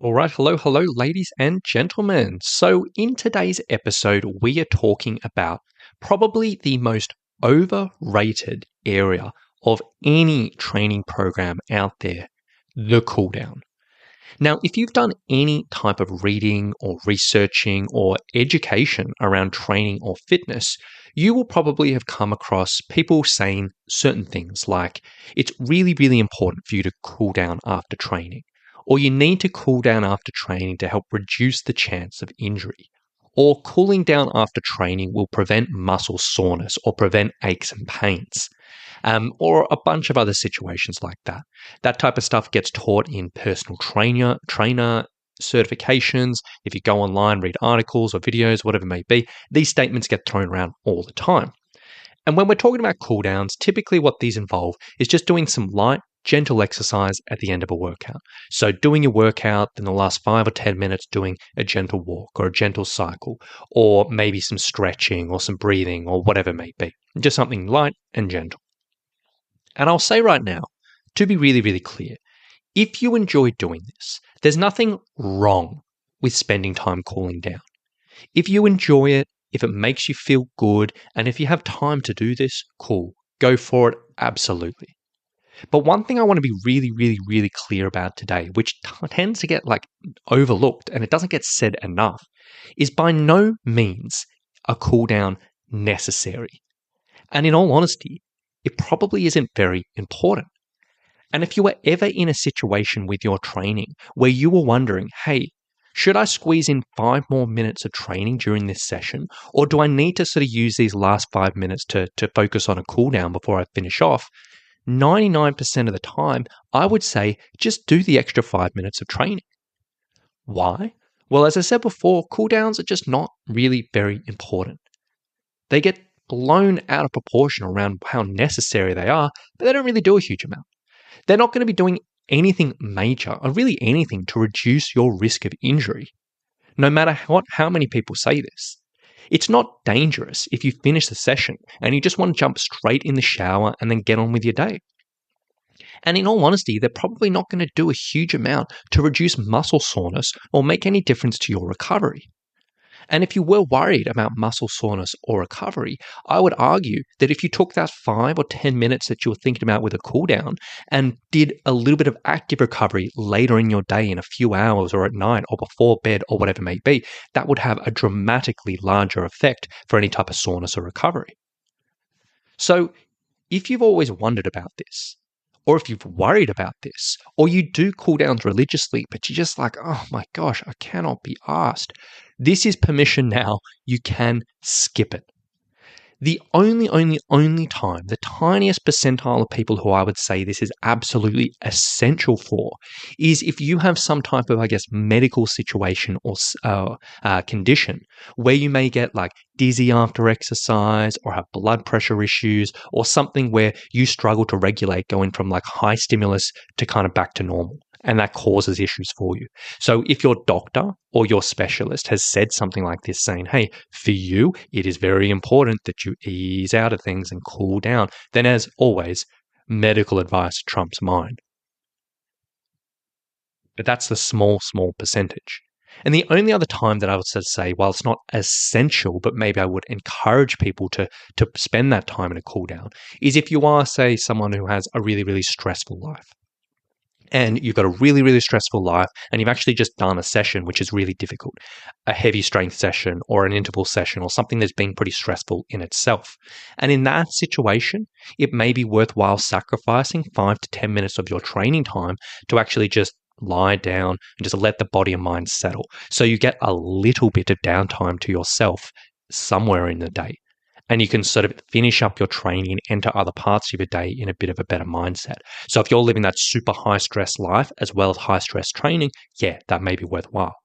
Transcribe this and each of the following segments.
All right, hello, ladies and gentlemen. So, in today's episode, we are talking about probably the most overrated area of any training program out there, the cool down. Now, if you've done any type of reading or researching or education around training or fitness, you will probably have come across people saying certain things like it's really, really important for you to cool down after training, or you need to cool down after training to help reduce the chance of injury, or cooling down after training will prevent muscle soreness or prevent aches and pains. Or a bunch of other situations like that. That type of stuff gets taught in personal trainer certifications. If you go online, read articles or videos, whatever it may be, these statements get thrown around all the time. And when we're talking about cool downs, typically what these involve is just doing some light, gentle exercise at the end of a workout. So doing your workout, then the last 5 or 10 minutes doing a gentle walk or a gentle cycle, or maybe some stretching or some breathing or whatever it may be. Just something light and gentle. And I'll say right now, to be really, really clear, if you enjoy doing this, there's nothing wrong with spending time cooling down. If you enjoy it, if it makes you feel good, and if you have time to do this, cool, go for it, absolutely. But one thing I want to be really, really, really clear about today, which tends to get overlooked and it doesn't get said enough, is by no means a cool down necessary. And in all honesty, it probably isn't very important. And if you were ever in a situation with your training where you were wondering, hey, should I squeeze in 5 more minutes of training during this session? Or do I need to sort of use these last 5 minutes to focus on a cool down before I finish off? 99% of the time, I would say just do the extra 5 minutes of training. Why? Well, as I said before, cool downs are just not really very important. They get blown out of proportion around how necessary they are, but they don't really do a huge amount. They're not going to be doing anything major or really anything to reduce your risk of injury, no matter how many people say this. It's not dangerous if you finish the session and you just want to jump straight in the shower and then get on with your day. And in all honesty, they're probably not going to do a huge amount to reduce muscle soreness or make any difference to your recovery. And if you were worried about muscle soreness or recovery, I would argue that if you took that 5 or 10 minutes that you were thinking about with a cool down and did a little bit of active recovery later in your day in a few hours or at night or before bed or whatever it may be, that would have a dramatically larger effect for any type of soreness or recovery. So if you've always wondered about this, or if you've worried about this, or you do cool downs religiously, but you're just like, oh my gosh, I cannot be asked. This is permission now. You can skip it. The only time, the tiniest percentile of people who I would say this is absolutely essential for is if you have some type of, medical situation or condition where you may get dizzy after exercise or have blood pressure issues or something where you struggle to regulate going from high stimulus to kind of back to normal. And that causes issues for you. So if your doctor or your specialist has said something like this, saying, hey, for you, it is very important that you ease out of things and cool down, then as always, medical advice trumps mine. But that's the small percentage. And the only other time that I would say, while it's not essential, but maybe I would encourage people to spend that time in a cool down, is if you are, say, someone who has a really, really stressful life. And you've got a really, really stressful life, and you've actually just done a session which is really difficult, a heavy strength session or an interval session or something that's been pretty stressful in itself. And in that situation, it may be worthwhile sacrificing 5 to 10 minutes of your training time to actually just lie down and just let the body and mind settle. So you get a little bit of downtime to yourself somewhere in the day. And you can sort of finish up your training and enter other parts of your day in a bit of a better mindset. So if you're living that super high stress life as well as high stress training, yeah, that may be worthwhile.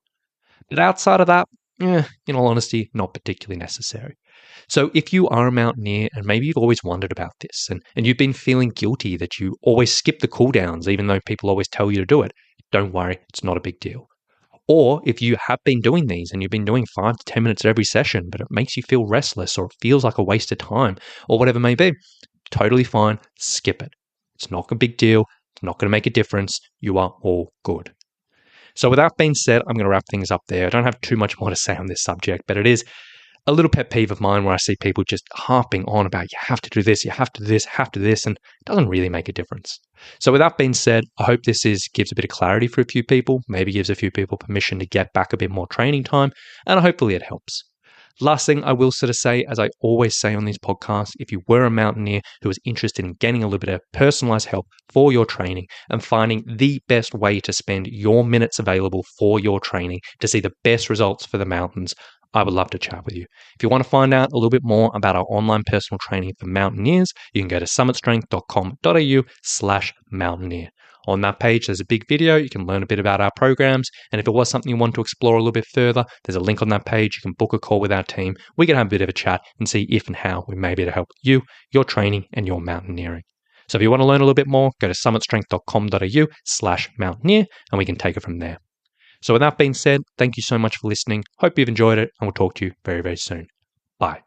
But outside of that, in all honesty, not particularly necessary. So if you are a mountaineer and maybe you've always wondered about this and you've been feeling guilty that you always skip the cool downs even though people always tell you to do it, don't worry, it's not a big deal. Or if you have been doing these and you've been doing 5 to 10 minutes every session, but it makes you feel restless or it feels like a waste of time or whatever it may be, totally fine, skip it. It's not a big deal. It's not going to make a difference. You are all good. So with that being said, I'm going to wrap things up there. I don't have too much more to say on this subject, but it is a little pet peeve of mine where I see people just harping on about you have to do this, you have to do this, have to do this, and it doesn't really make a difference. So with that being said, I hope this gives a bit of clarity for a few people, maybe gives a few people permission to get back a bit more training time, and hopefully it helps. Last thing I will sort of say, as I always say on these podcasts, if you were a mountaineer who was interested in getting a little bit of personalized help for your training and finding the best way to spend your minutes available for your training to see the best results for the mountains, I would love to chat with you. If you want to find out a little bit more about our online personal training for mountaineers, you can go to summitstrength.com.au/mountaineer. On that page, there's a big video. You can learn a bit about our programs. And if it was something you want to explore a little bit further, there's a link on that page. You can book a call with our team. We can have a bit of a chat and see if and how we may be able to help you, your training, and your mountaineering. So if you want to learn a little bit more, go to summitstrength.com.au/mountaineer, and we can take it from there. So with that being said, thank you so much for listening. Hope you've enjoyed it, and we'll talk to you very, very soon. Bye.